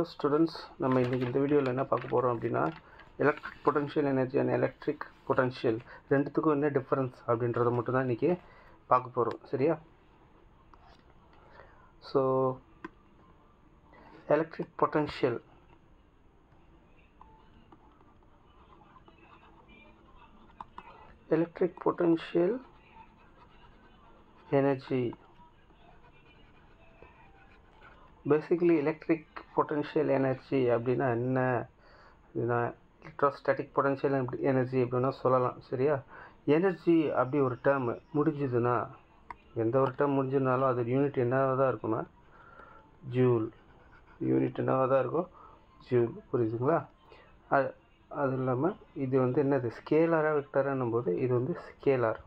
Hello students, நம்ம இன்னைக்கு இந்த வீடியோவில் என்ன பார்க்க போகிறோம் அப்படின்னா electric potential energy and electric potential ரெண்டுத்துக்கும் என்ன டிஃப்ரென்ஸ் அப்படின்றத மட்டும் தான் இன்றைக்கி பார்க்க போகிறோம். சரியா? So electric potential energy basically electric potential energy அப்படின்னா என்ன அப்படின்னா எலக்ட்ரோஸ்டாட்டிக் பொட்டன்ஷியல் எனர்ஜி அப்படின்னா சொல்லலாம். சரியா? எனர்ஜி அப்படி ஒரு டேர்ம் முடிஞ்சுதுன்னா, எந்த ஒரு டேர்ம் முடிஞ்சதுனாலும் அது யூனிட் என்னவாக தான் இருக்குன்னா ஜூல். யூனிட் என்னவாக தான் இருக்கும்? ஜூல். புரியுதுங்களா? அது இல்லாமல் இது என்னது ஸ்கேலாராக வெக்டரானும் போது இது scalar.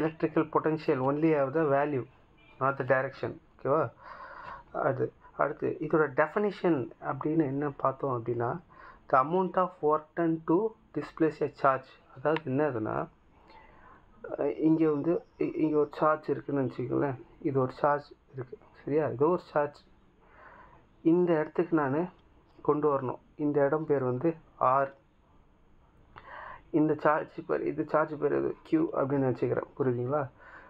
Electrical potential only have the value, not the direction. ஓகேவா? அடுத்து இதோட டெஃபனிஷன் அப்படின்னு என்ன பார்த்தோம் அப்படின்னா, the amount of work done to displace a charge. அதாவது என்னதுன்னா, இங்கே ஒரு சார்ஜ் இருக்குதுன்னு வச்சுக்கோங்களேன். இது ஒரு சார்ஜ் இருக்குது. சரியா? ஏதோ ஒரு சார்ஜ் இந்த இடத்துக்கு நான் கொண்டு வரணும். இந்த இடம் பேர் ஆர். இந்த சார்ஜ் பேர், இது சார்ஜ் பேர் கியூ அப்படின்னு வச்சுக்கிறேன். புரியுதுங்களா?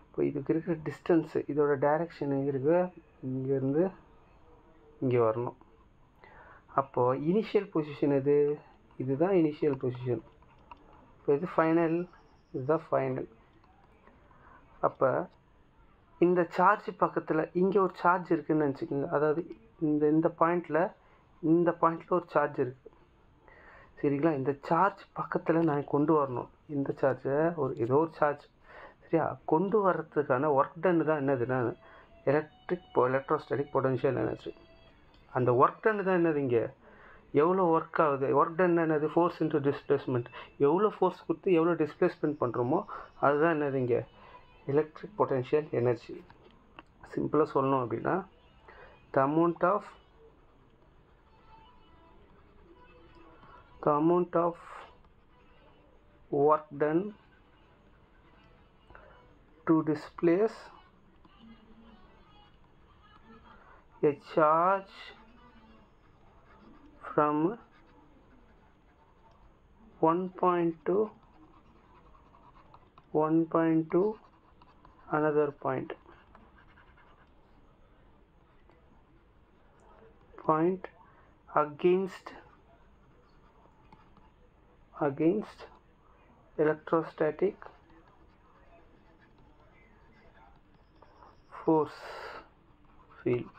இப்போ இதுக்கு இருக்கிற டிஸ்டன்ஸு, இதோட டைரக்ஷன் எங்கே இருக்குது? இங்கேருந்து இங்கே வரணும். அப்போது இனிஷியல் பொசிஷன் எது? இதுதான் இனிஷியல் பொசிஷன். இப்போ இது ஃபைனல், இதுதான் ஃபைனல். அப்போ இந்த சார்ஜ் பக்கத்தில் இங்கே ஒரு சார்ஜ் இருக்குதுன்னு நினச்சிக்கோங்க. அதாவது இந்த பாயிண்டில் ஒரு சார்ஜ் இருக்குது. சரிங்களா? இந்த சார்ஜ் பக்கத்தில் நான் கொண்டு வரணும். இந்த சார்ஜை ஏதோ ஒரு சார்ஜ். சரியா? கொண்டு வர்றதுக்கான ஒர்க் டன் தான் என்னதுன்னா எலக்ட்ரோஸ்டாட்டிக் பொட்டன்ஷியல் எனர்ஜி. அந்த ஒர்க் டன் தான் என்னது, இங்கே எவ்வளோ ஒர்க் ஆகுது. ஒர்க் டன் என்னது? Force into displacement. எவ்வளோ ஃபோர்ஸ் கொடுத்து எவ்வளோ டிஸ்பிளேஸ்மெண்ட் பண்ணுறோமோ அதுதான் என்னது இங்கே எலக்ட்ரிக் பொட்டன்ஷியல் எனர்ஜி. சிம்பிளாக சொல்லணும் அப்படின்னா, the amount of work done to displace a charge from one point to another point against electrostatic force field.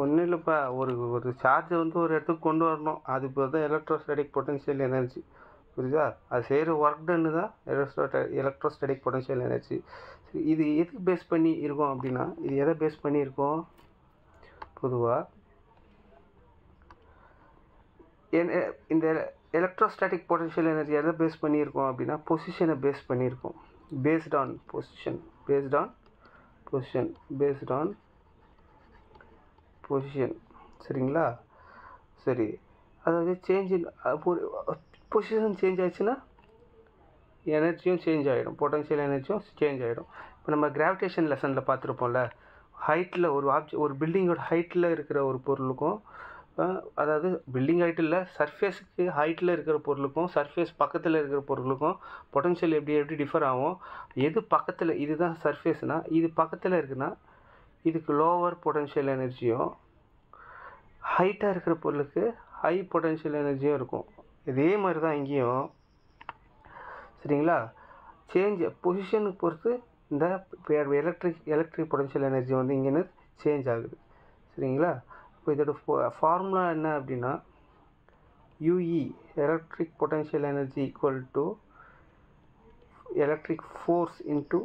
ஒன்றும் இல்லைப்பா, ஒரு சார்ஜை ஒரு இடத்துக்கு கொண்டு வரணும். அது இப்போ தான் எலக்ட்ரோஸ்டாட்டிக் பொட்டன்ஷியல் எனர்ஜி. புரியுதா? அது செய்கிற ஒர்க் டன்னு தான் எலக்ட்ரோஸ்டாட்டிக் பொட்டன்ஷியல் எனர்ஜி. இது எதுக்கு பேஸ் பண்ணி இருக்கோம் அப்படின்னா, இது எதை பேஸ் பண்ணியிருக்கோம்? பொதுவாக இந்த எலக்ட்ரோஸ்டாட்டிக் பொட்டன்ஷியல் எனர்ஜி எதை பேஸ் பண்ணியிருக்கோம் அப்படின்னா, பொசிஷனை பேஸ் பண்ணியிருக்கோம். Based on position. சரிங்களா? சரி, அதாவது பொசிஷன் சேஞ்ச் ஆச்சுன்னா எனர்ஜியும் சேஞ்ச் ஆகிடும், பொட்டன்ஷியல் எனர்ஜியும் சேஞ்ச் ஆகிடும். இப்போ நம்ம கிராவிடேஷன் லெசனில் பார்த்துருப்போம்ல, ஹைட்டில் ஒரு பில்டிங்கோட ஹைட்டில் இருக்கிற ஒரு பொருளுக்கும், அதாவது பில்டிங் ஹைட் இல்லை, சர்ஃபேஸுக்கு ஹைட்டில் இருக்கிற பொருளுக்கும் சர்ஃபேஸ் பக்கத்தில் இருக்கிற பொருளுக்கும் பொட்டன்ஷியல் எப்படி டிஃபர் ஆகும். எது பக்கத்தில், இதுதான் சர்ஃபேஸ்னால் இது பக்கத்தில் இருக்குன்னா இதுக்கு லோவர் பொட்டன்ஷியல் எனர்ஜியும், ஹைட்டாக இருக்கிற பொருளுக்கு ஹை பொட்டன்ஷியல் எனர்ஜியும் இருக்கும். இதே மாதிரி தான் இங்கேயும். சரிங்களா? பொசிஷனுக்கு பொறுத்து இந்த எலக்ட்ரிக் பொட்டன்ஷியல் எனர்ஜி இங்கேருந்து சேஞ்ச் ஆகுது. சரிங்களா? இப்போ இதோட ஃபார்முலா என்ன அப்படின்னா, UE electric potential energy equal to electric force into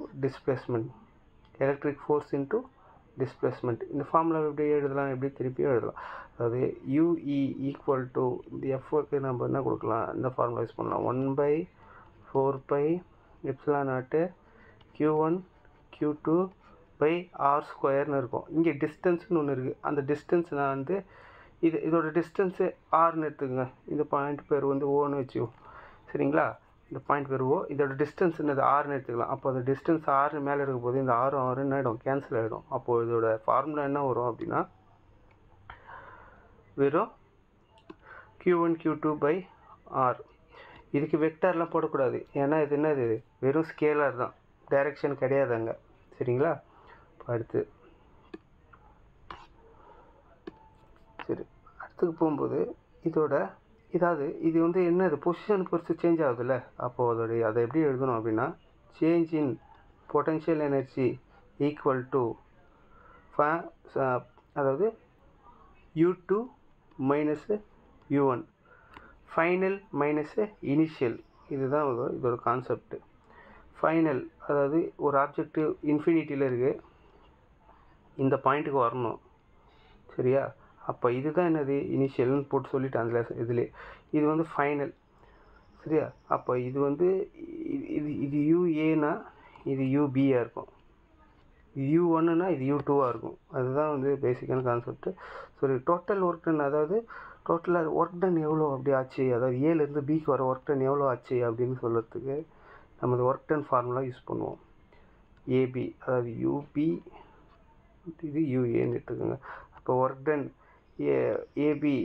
displacement. இந்த ஃபார்முலா எப்படி எழுதலாம்? எப்படி திருப்பியும் எழுதலாம். அதாவது UE ஈக்குவல் டு இந்த எஃப்க்கு நம்ம என்ன கொடுக்கலாம்? இந்த ஃபார்முலா யூஸ் பண்ணலாம். 1/4πε0 Q1 Q2 R² இருக்கும். இங்கே டிஸ்டன்ஸ்னு ஒன்று இருக்குது. அந்த டிஸ்டன்ஸ் நான் இதோட டிஸ்டன்ஸு ஆர்னு எடுத்துக்கோங்க. இந்த பாயிண்ட் பேர் ஓன்னு வச்சுக்கோ. சரிங்களா? இந்த பாயிண்ட் பேர் ஓ, இதோட டிஸ்டன்ஸ் என்னது ஆர்னு எடுத்துக்கலாம். அப்போ அந்த டிஸ்டன்ஸ் ஆறு மேலே இருக்கும் போது இந்த ஆறு என்ன ஆகிடும்? கேன்சல் ஆகிடும். அப்போது இதோட ஃபார்முலா என்ன வரும் அப்படின்னா, வெறும் Q1 Q2 by R. இதுக்கு வெக்டார்லாம் போடக்கூடாது, ஏன்னா இது என்னது, வெறும் ஸ்கேலர் தான், டைரக்ஷன் கிடையாது அங்கே. சரிங்களா? அடுத்து சரி, அடுத்துக்கு போகும்போது இது வந்து என்னது, பொசிஷன் பொறுத்து சேஞ்ச் ஆகுதுல்ல. அப்போது அதை எப்படி எழுதணும் அப்படின்னா, change in potential energy equal to அதாவது U2 minus U1 final minus initial. இதுதான் இதோட கான்செப்ட். ஃபைனல் அதாவது ஒரு ஆப்ஜெக்ட் இன்ஃபினிட்டியில் இருக்குது, இந்த பாயிண்ட்டுக்கு வரணும். சரியா? அப்போ இதுதான் என்னது, இனிஷியல்னு போட்டு சொல்லிட்டு அதில் இதுலேயே இது வந்து ஃபைனல். சரியா? அப்போ இது வந்து இது UAனா இது UBயாக இருக்கும், U1னா இது U2வாக இருக்கும். அதுதான் வந்து பேசிக்கான கான்செப்ட். சரி, டோட்டல் ஒர்க் டன், அதாவது டோட்டலாக ஒர்க் டன் எவ்வளோ அப்படி ஆச்சு, அதாவது ஏலேருந்து பிக்கு வர ஒர்க் டன் எவ்வளோ ஆச்சு அப்படின்னு சொல்கிறதுக்கு நம்ம இந்த ஒர்க் டன் ஃபார்முலா யூஸ் பண்ணுவோம். ஏபி அதாவது யூபி, இது யூஏன்னு எடுத்துக்கோங்க. அப்போ work done AB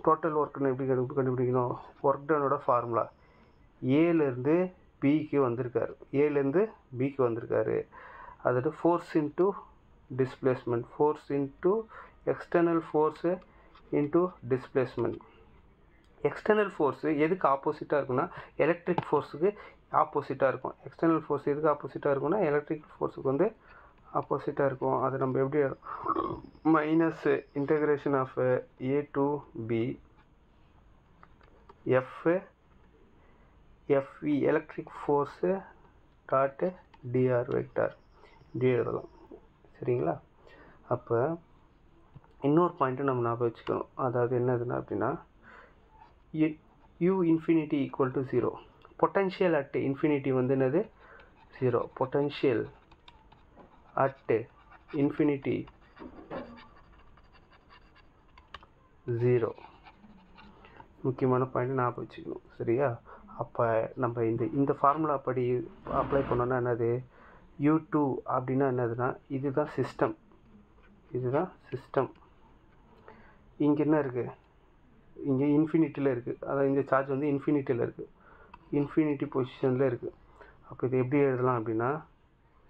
total work done எப்படி கண்டுபிடிக்கணும், ஒர்க் டனோட ஃபார்முலா ஏலேருந்து பிக்கு வந்திருக்காரு, ஏலேருந்து பிக்கு வந்திருக்காரு. அதாவது force into displacement, force into external force into displacement. External force எதுக்கு ஆப்போசிட்டாக இருக்குன்னா எலக்ட்ரிக் ஃபோர்ஸுக்கு ஆப்போசிட்டாக இருக்கும். எக்ஸ்டர்னல் ஃபோர்ஸ் எதுக்கு ஆப்போசிட்டாக இருக்குன்னா எலக்ட்ரிக் ஃபோர்ஸுக்கு வந்து ஆப்போசிட்டாக இருக்கும். அதை நம்ம எப்படி minus integration of A to B FV electric force dot dr vector இப்படி எழுதலாம். சரிங்களா? அப்போ இன்னொரு பாயிண்ட்டு நம்ம ஞாபகம் வச்சுக்கணும். அதாவது என்னதுன்னா அப்படின்னா U infinity equal to 0. Potential at infinity வந்து என்னது, 0. Potential at infinity 0. முக்கியமான பாயிண்ட் ஞாபகம் வச்சுக்கணும். சரியா? அப்போ நம்ம இந்த ஃபார்முலா படி அப்ளை பண்ணோன்னா என்னது, U2 அப்படின்னா என்னதுன்னா இதுதான் சிஸ்டம், இதுதான் சிஸ்டம். இங்கே என்ன இருக்குது, இங்கே இன்ஃபினிட்டியில் இருக்குது, அதாவது இந்த சார்ஜ் வந்து இன்ஃபினிட்டியில் இருக்குது, இன்ஃபினிட்டி பொசிஷனில் இருக்குது. அப்போ இது எப்படி எழுதலாம் அப்படின்னா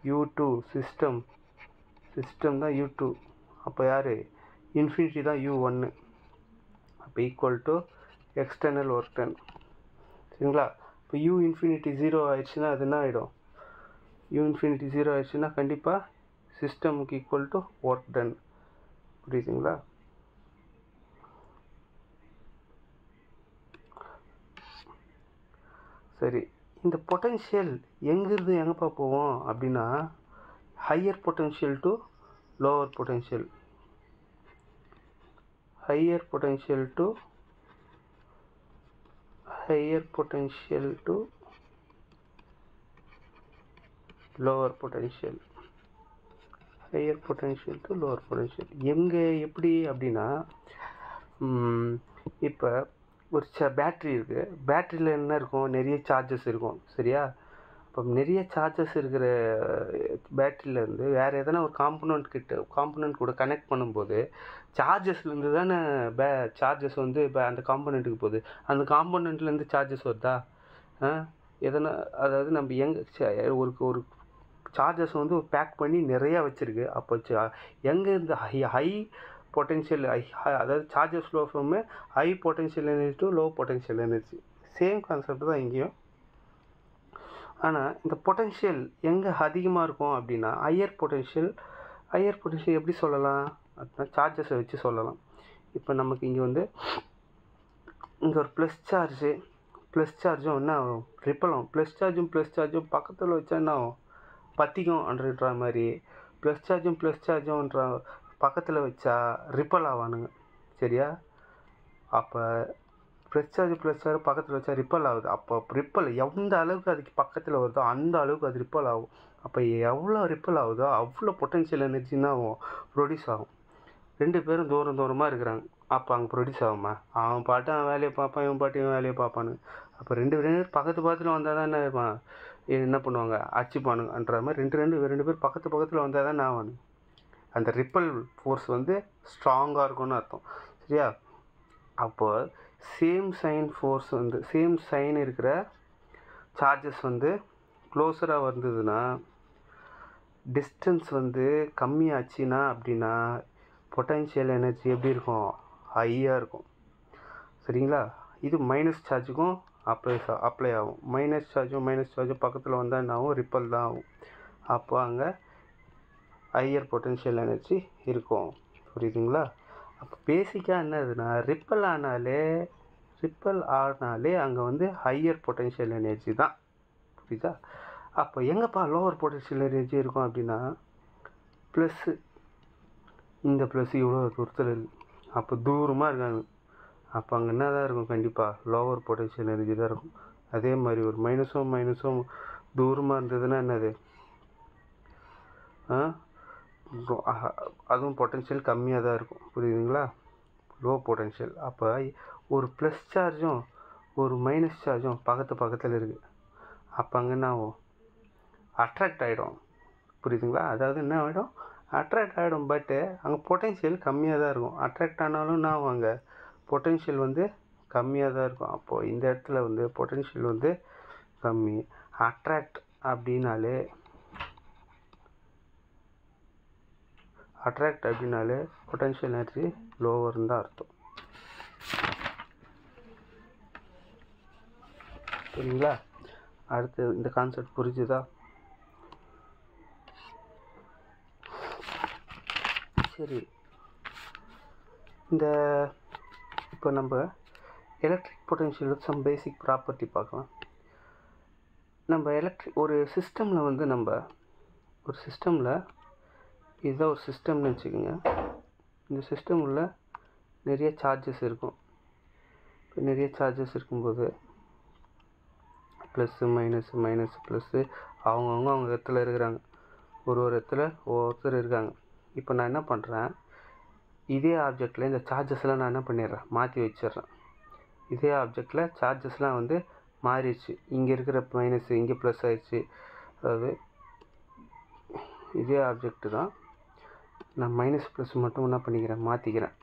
U2 சிஸ்டம் தான் U2. அப்போ யார், இன்ஃபினிட்டி தான் U1. அப்போ equal to external work ton. சரிங்களா? இப்போ U infinity 0 ஆயிடுச்சுன்னா அது என்ன ஆகிடும், U infinity 0 ஆயிடுச்சுன்னா கண்டிப்பாக சிஸ்டமுக்கு ஈக்குவல் டு ஒர்க் டன். புரியுதுங்களா? சரி, இந்த பொட்டன்ஷியல் எங்கேருந்து எங்கேப்பா போவோம் அப்படின்னா higher potential to lower potential, higher potential to lower potential, higher potential to lower potential. எங்கே எப்படி அப்படின்னா இப்போ ஒரு பேட்ரி இருக்குது, பேட்ரியில் என்ன இருக்கும், நிறைய சார்ஜஸ் இருக்கும். சரியா? இப்போ நிறைய சார்ஜஸ் இருக்கிற பேட்டரியிலேருந்து வேறு எதனா ஒரு காம்பனண்ட் கூட கனெக்ட் பண்ணும்போது சார்ஜஸ்லேருந்து தானே சார்ஜஸ் வந்து அந்த காம்பனண்ட்டுக்கு போகுது. அந்த காம்பனண்ட்லேருந்து சார்ஜஸ் வருதா? எதனா, அதாவது நம்ம ஒரு சார்ஜஸ் வந்து பேக் பண்ணி நிறையா வச்சுருக்கு. அப்போ எங்கே இந்த ஹை பொட்டன்ஷியல் அதாவது charges flow from high potential energy to low potential energy. Same concept தான் இங்கேயும். ஆனால் இந்த பொட்டன்ஷியல் எங்கே அதிகமாக இருக்கும் அப்படின்னா ஹையர் பொட்டன்ஷியல் எப்படி சொல்லலாம் அப்படின்னா சார்ஜஸை வச்சு சொல்லலாம். இப்போ நமக்கு இங்கே வந்து இங்கே ஒரு ப்ளஸ் சார்ஜும் என்ன ஆகும், ரிப்பல் ஆகும். ப்ளஸ் சார்ஜும் பக்கத்தில் வச்சா என்ன ஆகும், பற்றிக்கும்ன்ற மாதிரி ப்ளஸ் சார்ஜும்ன்ற பக்கத்தில் வச்சா ரிப்பல் ஆவானுங்க. சரியா? அப்போ ப்ளஸ் சார்ஜ் பக்கத்தில் வச்சா ரிப்பல் ஆகுது. அப்போ ரிப்பல் எந்த அளவுக்கு அதுக்கு பக்கத்தில் வருதோ அந்த அளவுக்கு அது ரிப்பல் ஆகும். அப்போ எவ்வளோ ரிப்பல் ஆகுதோ அவ்வளோ பொட்டன்ஷியல் எனர்ஜின்னா ப்ரொடியூஸ் ஆகும். ரெண்டு பேரும் தூரமாக இருக்கிறாங்க, அப்போ அங்கே ப்ரொடியூஸ் ஆகுமா, அவன் பாட்டு அவன் வேலையை பார்ப்பான், இவன் பாட்டு இவன் வேலையை பார்ப்பானு. அப்போ ரெண்டு பக்கத்தில் வந்தால் தான் என்ன பண்ணுவாங்க, அடிச்சுப்பானுங்கன்ற மாதிரி ரெண்டு பேர் பக்கத்தில் வந்தால் தான் அந்த ரிப்பல் ஃபோர்ஸ் வந்து ஸ்ட்ராங்காக இருக்கும்னு அர்த்தம். சரியா? அப்போ சேம் சைன் ஃபோர்ஸ் வந்து சேம் சைன் இருக்கிற சார்ஜஸ் வந்து க்ளோஸராக வந்ததுன்னா டிஸ்டன்ஸ் வந்து கம்மியாச்சுன்னா அப்படின்னா பொட்டன்ஷியல் எனர்ஜி எப்படி இருக்கும்? ஹையாக இருக்கும். சரிங்களா? இது மைனஸ் சார்ஜுக்கும் அப்ளை ஆகும். மைனஸ் சார்ஜும் பக்கத்தில் வந்தால் என்ன ஆகும்? ரிப்பல் தான் ஆகும். அப்போ அங்கே ஹையர் பொட்டன்ஷியல் எனர்ஜி இருக்கும். புரியுதுங்களா? அப்போ பேசிக்காக என்னதுன்னா ரிப்பல் ஆனாலே அங்கே வந்து ஹையர் பொட்டன்ஷியல் எனர்ஜி தான். புரியுதா? அப்போ எங்கப்பா லோவர் பொட்டன்ஷியல் எனர்ஜி இருக்கும் அப்படின்னா ப்ளஸ்ஸு, இந்த ப்ளஸ் இவ்வளோ தூரத்தில் இருக்குது. அப்போ தூரமாக இருக்காங்க. அப்போ அங்கே என்ன தான் இருக்கும்? கண்டிப்பாக லோவர் பொட்டன்ஷியல் எனர்ஜி தான் இருக்கும். அதே மாதிரி ஒரு மைனஸும் தூரமாக இருந்ததுன்னா என்னது? அதுவும் பொட்டன்ஷியல் கம்மியாக தான் இருக்கும். புரியுதுங்களா? Low potential. அப்போ ஒரு ப்ளஸ் சார்ஜும் ஒரு மைனஸ் சார்ஜும் பக்கத்தில் இருக்குது. அப்போ அங்கே என்ன ஆகும்? அட்ராக்ட் ஆகிடும். புரியுதுங்களா? அதாவது என்ன ஆகிடும்? அட்ராக்ட் ஆகிடும். பட்டு அங்கே பொட்டன்ஷியல் கம்மியாக தான் இருக்கும். அட்ராக்ட் ஆனாலும் என்ன ஆகும்? அங்கே பொட்டன்ஷியல் வந்து கம்மியாக தான் இருக்கும். அப்போது இந்த இடத்துல வந்து பொட்டன்ஷியல் வந்து கம்மி. அட்ராக்ட் அப்படின்னாலே பொட்டன்ஷியல் எனர்ஜி லோவர்னு தான் அர்த்தம். சரிங்களா? அடுத்து இந்த கான்செப்ட் புரிஞ்சுதா? சரி, இப்போ நம்ம electric potential some basic property பார்க்கலாம். நம்ம ஒரு சிஸ்டமில் வந்து இதுதான் ஒரு சிஸ்டம்னு வச்சுக்கோங்க. இந்த சிஸ்டமில் நிறைய சார்ஜஸ் இருக்கும். இப்போ நிறைய சார்ஜஸ் இருக்கும்போது ப்ளஸ்ஸு மைனஸு ப்ளஸ்ஸு அவங்க இடத்துல இருக்கிறாங்க. ஒரு இடத்துல ஒவ்வொருத்தர் இருக்காங்க. இப்போ நான் என்ன பண்ணுறேன்? இதே ஆப்ஜெக்டில் இந்த சார்ஜஸ்லாம் நான் என்ன பண்ணிடுறேன்? மாற்றி வச்சிடுறேன். இதே ஆப்ஜெக்டில் சார்ஜஸ்லாம் வந்து மாறிடுச்சு. இங்கே இருக்கிற மைனஸு இங்கே ப்ளஸ் ஆயிடுச்சு. அதாவது இதே ஆப்ஜெக்ட் தான், நான் மைனஸ் ப்ளஸ் மட்டும் என்ன பண்ணிக்கிறேன்? மாற்றிக்கிறேன்.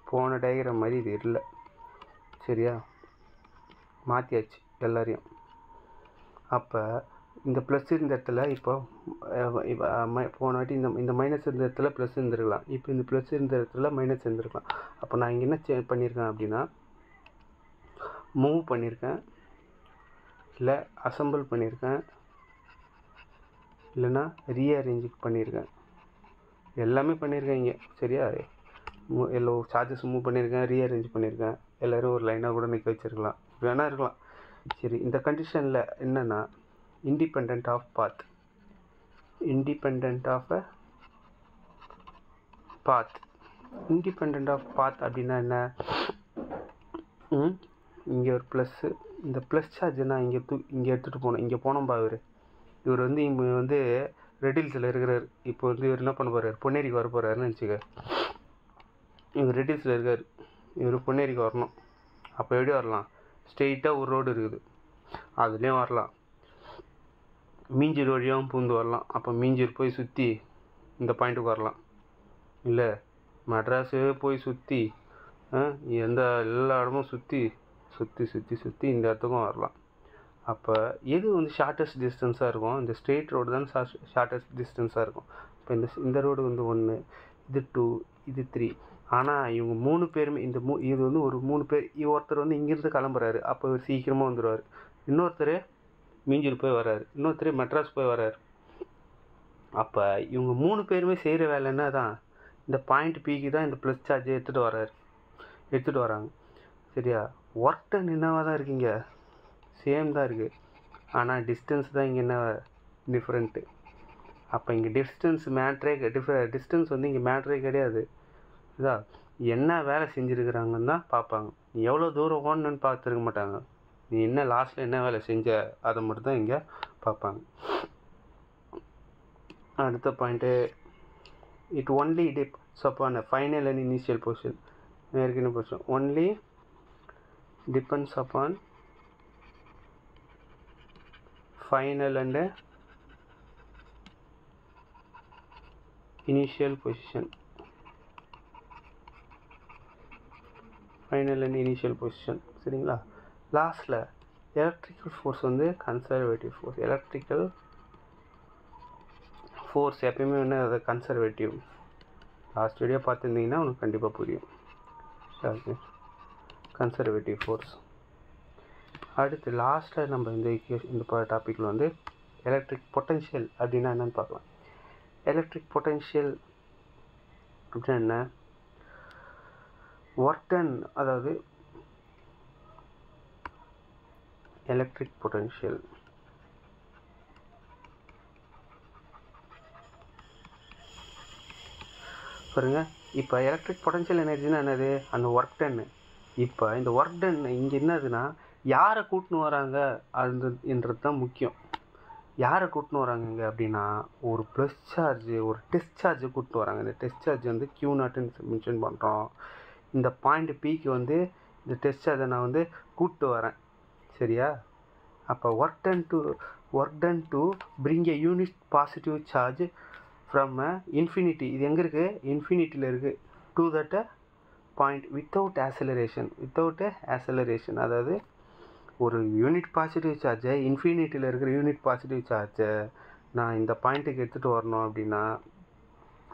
போன டயக்ராம் மாதிரி இது இல்லை. சரியா? மாற்றியாச்சு எல்லாரையும். அப்போ இந்த ப்ளஸ் இருந்த இடத்துல இப்போ போன வாட்டி இந்த மைனஸ் இருந்த இடத்துல ப்ளஸ் இருந்திருக்கலாம். இப்போ இந்த ப்ளஸ் இருந்த இடத்துல மைனஸ் இருந்திருக்கலாம். அப்போ நான் இங்கே என்ன பண்ணியிருக்கேன் அப்படின்னா மூவ் பண்ணியிருக்கேன், இல்லை அசம்பிள் பண்ணியிருக்கேன், இல்லைன்னா ரீஅரேஞ்ச் பண்ணியிருக்கேன். எல்லாமே பண்ணியிருக்கேன் இங்கே. சரியா? எல்லோ சார்ஜஸ் மூவ் பண்ணியிருக்கேன், ரீஅரேஞ்ச் பண்ணியிருக்கேன். எல்லோரும் ஒரு லைனாக கூட நிற்க வச்சுருக்கலாம், வேணா இருக்கலாம். சரி, இந்த கண்டிஷனில் என்னென்னா இண்டிபெண்ட் ஆஃப் பாத் அப்படின்னா என்ன? இங்கே ஒரு ப்ளஸ்ஸு, இந்த ப்ளஸ் சார்ஜ் நான் இங்கே எடுத்துகிட்டு போகணும். இங்கே போனோம்பா இவர் வந்து இங்கே வந்து ரெடில்ஸில் இருக்கிறார். இப்போ வந்து இவர் என்ன பண்ண போகிறார்? பொன்னேரிக்கு வர போகிறாருன்னு வச்சுக்க. இவர் ரெடில்ஸில் இருக்கார், இவர் பொன்னேரிக்கு வரணும். அப்போ எப்படி வரலாம்? ஸ்ட்ரெயிட்டாக ஒரு ரோடு இருக்குது, அதுலேயும் வரலாம். மீஞ்சூர் வழியாகவும் பூந்து வரலாம். அப்போ மீஞ்சூர் போய் சுற்றி இந்த பாயிண்ட்டுக்கு வரலாம். இல்லை மெட்ராஸே போய் சுற்றி எல்லா இடமும் சுற்றி இந்த இடத்துக்கும் வரலாம். அப்போ எது வந்து ஷார்ட்டஸ்ட் டிஸ்டன்ஸாக இருக்கும்? இந்த ஸ்ட்ரெயிட் ரோடு தான் ஷார்ட்டஸ்ட் டிஸ்டன்ஸாக இருக்கும். இப்போ இந்த ரோடு வந்து 1, இது 2, இது 3. ஆனால் இவங்க 3 பேருமே இது வந்து ஒரு 3 பேர். ஒருத்தர் வந்து இங்கேருந்து கிளம்புறாரு, அப்போ இவர் சீக்கிரமாக வந்துடுவார். இன்னொருத்தர் மீஞ்சூர் போய் வர்றாரு, இன்னொருத்தர் மெட்ராஸ் போய் வர்றாரு. அப்போ இவங்க 3 பேருமே செய்கிற வேலை என்ன தான்? இந்த பாயிண்ட் பிக்கு தான் இந்த ப்ளஸ் சார்ஜை எடுத்துகிட்டு வராங்க. சரியா? ஒர்க் டன் என்னவாக தான் இருக்கீங்க? சேம் தான் இருக்குது. ஆனால் டிஸ்டன்ஸ் தான் இங்கே என்ன டிஃப்ரெண்ட்டு. அப்போ இங்கே டிஸ்டன்ஸ் வந்து இங்கே மேட்ரே கிடையாது. இதா என்ன வேலை செஞ்சுருக்கிறாங்கன்னு தான் பார்ப்பாங்க. நீ எவ்வளோ தூரம் ஓடணுன்னு பார்த்துருக்க மாட்டாங்க. நீ என்ன லாஸ்ட்டில் என்ன வேலை செஞ்ச அதை மட்டும் தான் இங்கே பார்ப்பாங்க. அடுத்த point, it only depends upon final and initial position. ஏற்கனவே position only depends upon final and initial position. Final and initial position. சரிங்களா? லாஸ்ட்டில் எலக்ட்ரிக்கல் ஃபோர்ஸ் வந்து கன்சர்வேட்டிவ் ஃபோர்ஸ். எலக்ட்ரிக்கல் ஃபோர்ஸ் எப்பயுமே வந்து அது கன்சர்வேட்டிவ். லாஸ்ட் வீடியோ பார்த்துருந்தீங்கன்னா உனக்கு கண்டிப்பாக புரியும். Okay, conservative force. அடுத்து லாஸ்ட்டாக நம்ம இந்த டாப்பிக்கில் வந்து எலக்ட்ரிக் பொட்டன்ஷியல் அப்படின்னா என்னென்னு பார்க்கலாம். எலக்ட்ரிக் பொட்டன்ஷியல் அப்படின்னா என்ன? ஒர்க் டன், அதாவது எலக்ட்ரிக் பொட்டன்ஷியல் பாருங்க. இப்போ எலக்ட்ரிக் பொட்டன்ஷியல் எனர்ஜினா என்னது? அந்த ஒர்க் டன்னு. இப்போ இந்த ஒர்க் டன் இங்கே என்னதுன்னா யாரை கூட்டின்னு வராங்க என்றது தான் முக்கியம். யாரை கூட்டின்னு வராங்க இங்கே அப்படின்னா ஒரு ப்ளஸ் சார்ஜ், ஒரு டெஸ்ட் சார்ஜை கூட்டின்னு வராங்க. இந்த டெஸ்ட் சார்ஜ் வந்து Q0ன்னு மென்ஷன் பண்ணுறோம். இந்த பாயிண்ட் Pக்கு வந்து இந்த டெஸ்ட் சார்ஜை நான் வந்து கூப்பிட்டு வரேன். சரியா? அப்போ work done to bring a unit positive charge from infinity, இது எங்கே இருக்குது? இன்ஃபினிட்டியில் இருக்குது, to that point without acceleration. அதாவது ஒரு யூனிட் பாசிட்டிவ் சார்ஜை, இன்ஃபினிட்டியில் இருக்கிற யூனிட் பாசிட்டிவ் சார்ஜை நான் இந்த பாயிண்ட்டுக்கு எடுத்துகிட்டு வரணும் அப்படின்னா,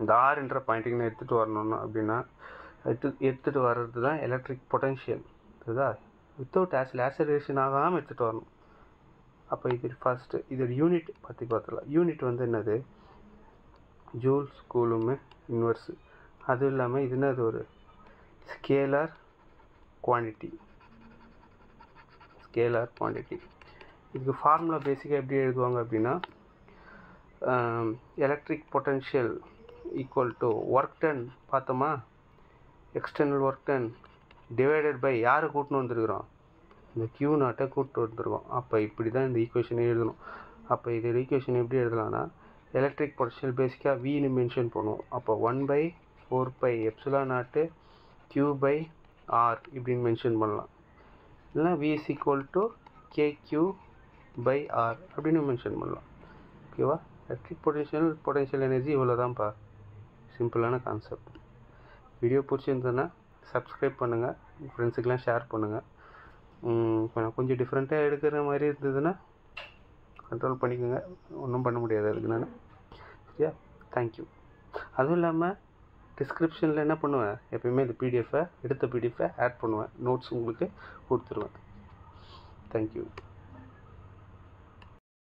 இந்த ஆர்ன்ற பாயிண்ட்டுக்கு நான் எடுத்துகிட்டு வரணும் அப்படின்னா எடுத்துகிட்டு வர்றது தான் எலக்ட்ரிக் பொட்டன்ஷியல். இதுதா வித்தவுட் ஆக்சலரேஷன் ஆகாமல் எடுத்துகிட்டு வரணும். அப்போ இது ஃபஸ்ட்டு இதோட யூனிட் பற்றி பார்த்துக்கலாம். யூனிட் வந்து என்னது? Joules coulomb inverse. அதுவும் இல்லாமல் இது என்னது? ஒரு ஸ்கேலார் குவான்டிட்டி. இதுக்கு ஃபார்முலா பேசிக்காக எப்படி எழுதுவாங்க அப்படின்னா, electric potential equal to work done பார்த்தோமா, external work done divided by யாரை கூட்டின்னு வந்துருக்குறோம்? இந்த Q0 கூப்பிட்டு வந்துருக்கோம். அப்போ இப்படி தான் இந்த ஈக்குவேஷனை எழுதணும். அப்போ இதோட ஈக்குவேஷன் எப்படி எழுதலாம்னா, எலக்ட்ரிக் பொட்டன்ஷியல் பேசிக்காக Vன்னு மென்ஷன் பண்ணுவோம். அப்போ 1/4πε0 Q/R இப்படின்னு மென்ஷன் பண்ணலாம். இல்லைனா V is equal to KQ/R அப்படின்னு மென்ஷன் பண்ணலாம். ஓகேவா? எலக்ட்ரிக் பொட்டன்ஷியல் எனர்ஜி இவ்வளோ தான்ப்பா. சிம்பிளான கான்செப்ட். வீடியோ பிடிச்சிருந்ததுன்னா சப்ஸ்கிரைப் பண்ணுங்கள், உங்கள் ஃப்ரெண்ட்ஸுக்கெலாம் ஷேர் பண்ணுங்கள். கொஞ்சம் டிஃப்ரெண்ட்டாக எடுக்கிற மாதிரி இருந்ததுன்னா கண்ட்ரோல் பண்ணிக்கோங்க, ஒன்றும் பண்ண முடியாது அதுக்கு நான். சரியா? தேங்க்யூ. அதுவும் இல்லாமல் டிஸ்கிரிப்ஷனில் என்ன பண்ணுவேன், எப்பயுமே இந்த எடுத்த பிடிஎஃபை ஆட் பண்ணுவேன், நோட்ஸ் உங்களுக்கு கொடுத்துருவேன். தேங்க்யூ.